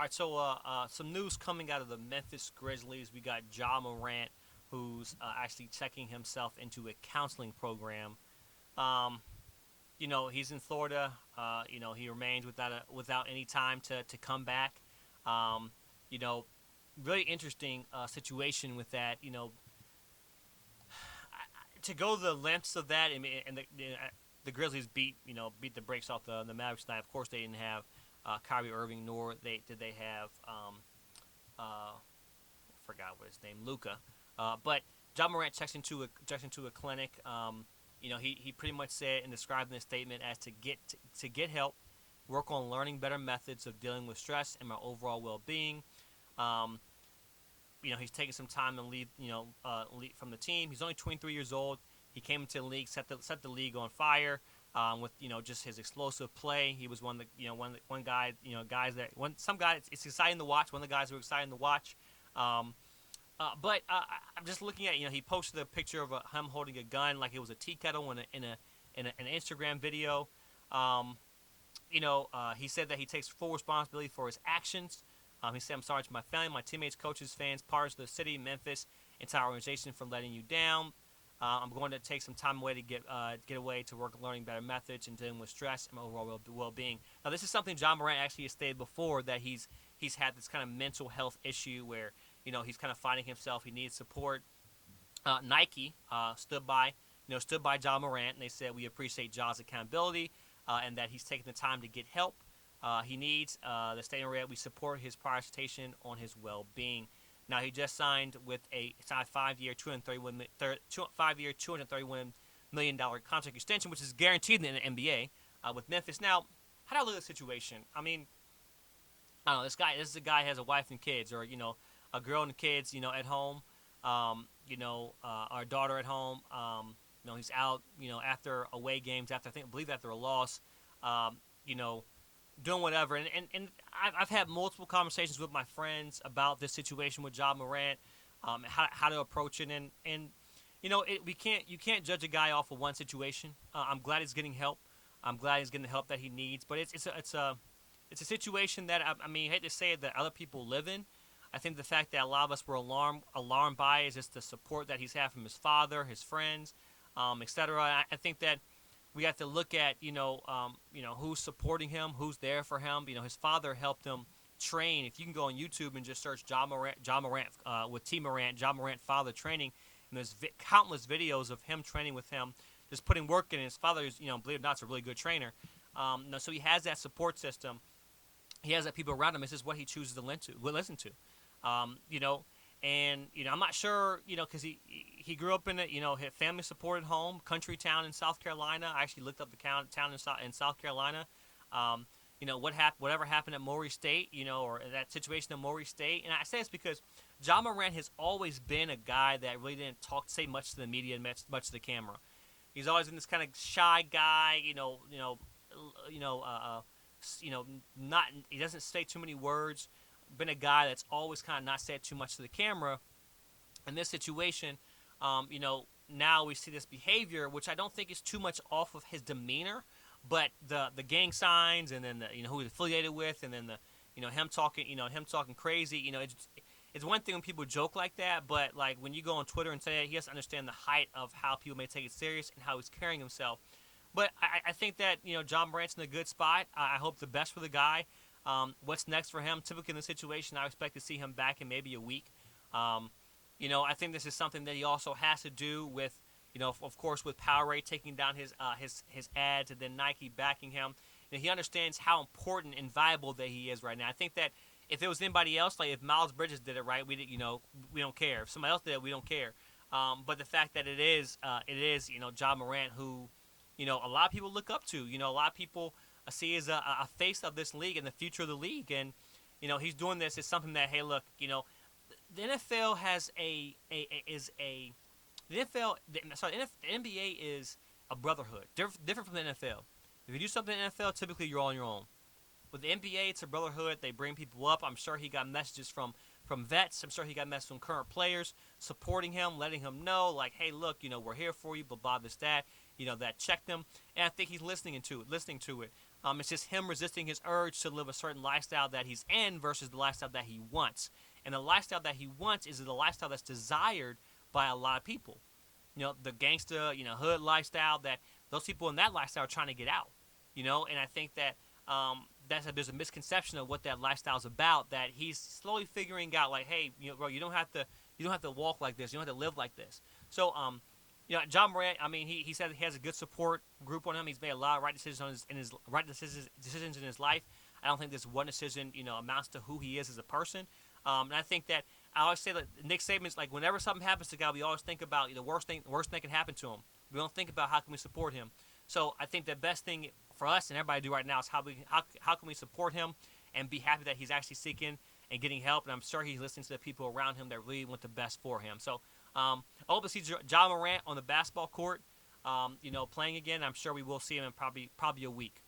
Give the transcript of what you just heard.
right, so some news coming out of the Memphis Grizzlies. We got Ja Morant, who's actually checking himself into a counseling program. Um, he's in Florida. He remains without any time to come back. Um, you know, really interesting situation with that. To go the lengths of that, and the Grizzlies beat the brakes off the Mavericks tonight. Of course, they didn't have Kyrie Irving, nor did they have forgot what his name, Luca. But John Morant checks into a clinic. He pretty much said and described in his statement as to get help, work on learning better methods of dealing with stress and my overall well-being. Um, he's taking some time to leave from the team. He's only 23 years old. He came into the league, set the league on fire with just his explosive play. He was one of the one guy guys that some guys it's exciting to watch. One of the guys who are exciting to watch. Um, but I'm just looking at he posted a picture of him holding a gun like it was a tea kettle in an Instagram video. Um, he said that he takes full responsibility for his actions. He said, "I'm sorry to my family, my teammates, coaches, fans, partners of the city, Memphis, entire organization for letting you down. I'm going to take some time away to get away to work on learning better methods and dealing with stress and overall well-being." Now, this is something John Morant actually has stated before, that he's had this kind of mental health issue where he's kind of finding himself. He needs support. Nike stood by John Morant, and they said, "We appreciate John's accountability and that he's taking the time to get help he needs." The statement read, "We support his prioritization on his well-being." Now, he just signed with a 5-year, $231 million contract extension, which is guaranteed in the NBA with Memphis. Now, how do I look at the situation? I mean, I don't know. This is a guy who has a wife and kids, or a girl and kids, at home. Our daughter at home. He's out, after away games, I believe after a loss. Um, you know, Doing whatever. And I've had multiple conversations with my friends about this situation with Ja Morant, how to approach it, and you can't judge a guy off of one situation. I'm glad he's getting help. I'm glad he's getting the help that he needs, but it's a situation that I mean, I hate to say it, that other people live in. I think the fact that a lot of us were alarmed by is just the support that he's had from his father, his friends, etc. I think that we have to look at who's supporting him, who's there for him. His father helped him train. If you can go on YouTube and just search Ja Morant with T Morant, Ja Morant father training, and there's countless videos of him training with him, just putting work in. His father is, believe it or not, is a really good trainer. So he has that support system. He has that people around him. This is what he chooses to listen to. Um, you know, I'm not sure, because he grew up in a, his family supported home, country town in South Carolina. I actually looked up the town in South Carolina. Um, whatever happened at Maury State, or that situation at Maury State. And I say this because Ja Morant has always been a guy that really didn't say much to the media and much to the camera. He's always been this kind of shy guy, you know, uh, uh, not he doesn't say too many words. Been a guy that's always kind of not said too much to the camera. In this situation, now we see this behavior, which I don't think is too much off of his demeanor, but the gang signs, and then who he's affiliated with, and then him talking crazy. It's one thing when people joke like that, but like when you go on Twitter and say that, he has to understand the height of how people may take it serious and how he's carrying himself. But I think that John Morant's in a good spot. I hope the best for the guy. What's next for him? Typically in this situation, I expect to see him back in maybe a week. Um, I think this is something that he also has to do with, of course, with Powerade taking down his ads, and then Nike backing him. He understands how important and valuable that he is right now. I think that if it was anybody else, like if Miles Bridges did it right, we don't care. If somebody else did it, we don't care. But the fact that it is Ja Morant, who a lot of people look up to. A lot of people see as a face of this league and the future of the league, and he's doing this is something that, hey, look, the NFL has the NFL sorry the NBA is a brotherhood, different from the NFL. If you do something in the NFL, typically you're on your own. With the NBA, it's a brotherhood. They bring people up. I'm sure he got messages from vets. I'm sure he got messages from current players supporting him, letting him know, like, hey, look, we're here for you, blah, blah, this, that. That checked him. And I think he's listening to it. It's just him resisting his urge to live a certain lifestyle that he's in versus the lifestyle that he wants. And the lifestyle that he wants is the lifestyle that's desired by a lot of people. The gangster, hood lifestyle that those people in that lifestyle are trying to get out. And I think that there's a misconception of what that lifestyle is about. That he's slowly figuring out, like, hey, bro, you don't have to walk like this. You don't have to live like this. So, Ja Morant. I mean, he said he has a good support group on him. He's made a lot of right decisions decisions in his life. I don't think this one decision, amounts to who he is as a person. And I think that I always say that Nick Saban's like, whenever something happens to a guy, we always think about the worst thing that can happen to him. We don't think about how can we support him. So I think the best thing for us and everybody to do right now is how can we support him and be happy that he's actually seeking and getting help. And I'm sure he's listening to the people around him that really want the best for him. So I hope to see Ja Morant on the basketball court, playing again. I'm sure we will see him in probably a week.